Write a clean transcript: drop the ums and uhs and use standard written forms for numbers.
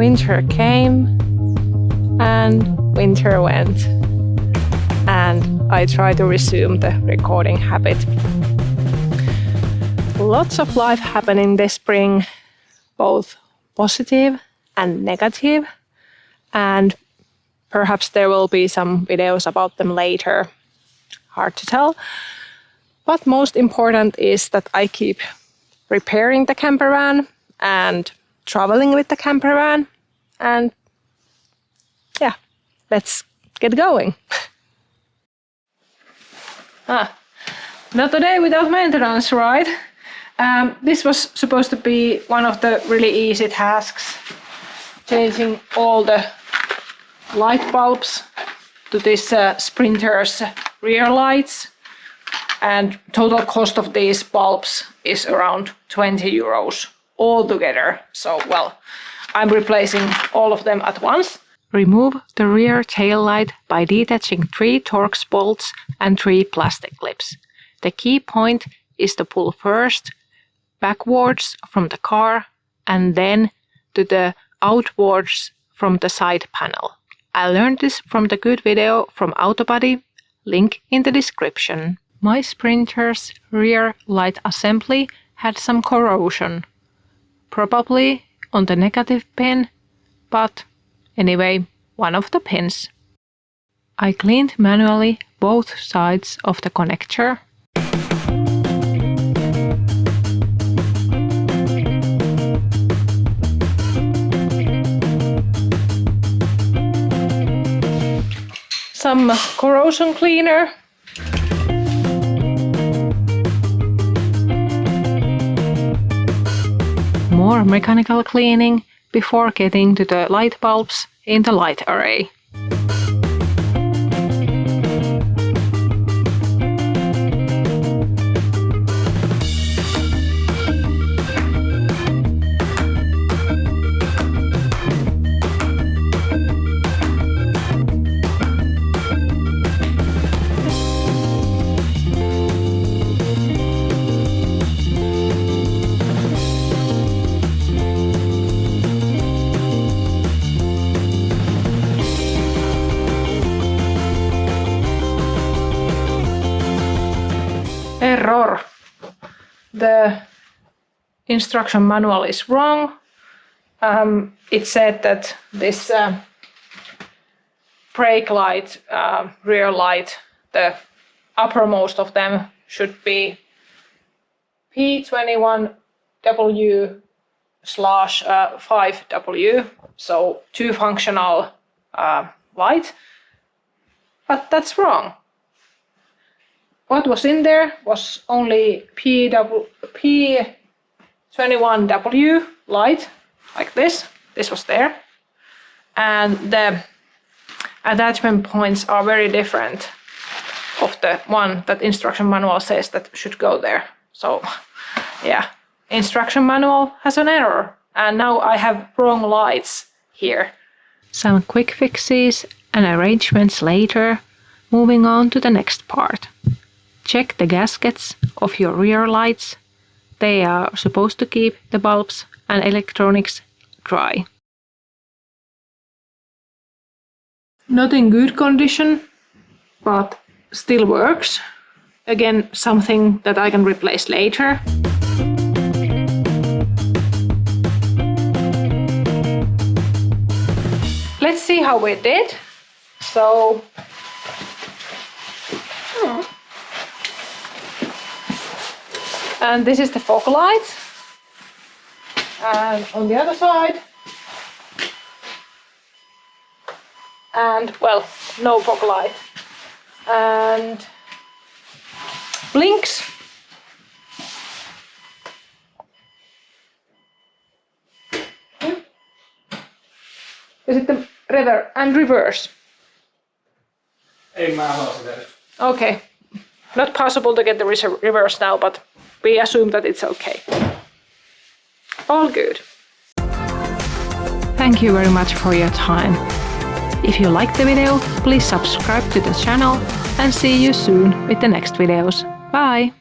Winter came and winter went, and I try to resume the recording habit. Lots of life happening this spring, both positive and negative, and perhaps there will be some videos about them later. Hard to tell. But most important is that I keep repairing the camper van and traveling with the camper van, and yeah, let's get going. Not a day without maintenance, right? This was supposed to be one of the really easy tasks, changing all the light bulbs to this Sprinter's rear lights, and total cost of these bulbs is around 20 euros altogether. So, well, I'm replacing all of them at once. Remove the rear tail light by detaching 3 torx bolts and 3 plastic clips. The key point is to pull first backwards from the car and then to the outwards from the side panel. I learned this from the good video from Autobody, link in the description. My Sprinter's rear light assembly had some corrosion, probably on the negative pin, but anyway, one of the pins. I cleaned manually both sides of the connector. Some corrosion cleaner. More mechanical cleaning before getting to the light bulbs in the light array. Error. The instruction manual is wrong. It said that this brake light, rear light, the uppermost of them should be P21W/5W, so 2 functional light, but that's wrong. What was in there was only P21W light, like this. This was there. And the attachment points are very different of the one that instruction manual says that should go there. So, yeah, instruction manual has an error. And now I have wrong lights here. Some quick fixes and arrangements later, moving on to the next part. Check the gaskets of your rear lights. They are supposed to keep the bulbs and electronics dry. Not in good condition, but still works. Again, something that I can replace later. Let's see how we did. So, and this is the fog light, and on the other side, and well, no fog light, and blinks, is it the reverse? Ei mä halua sitä. Okay, not possible to get the reverse now, but we assume that it's okay. All good. Thank you very much for your time. If you liked the video, please subscribe to the channel and see you soon with the next videos. Bye!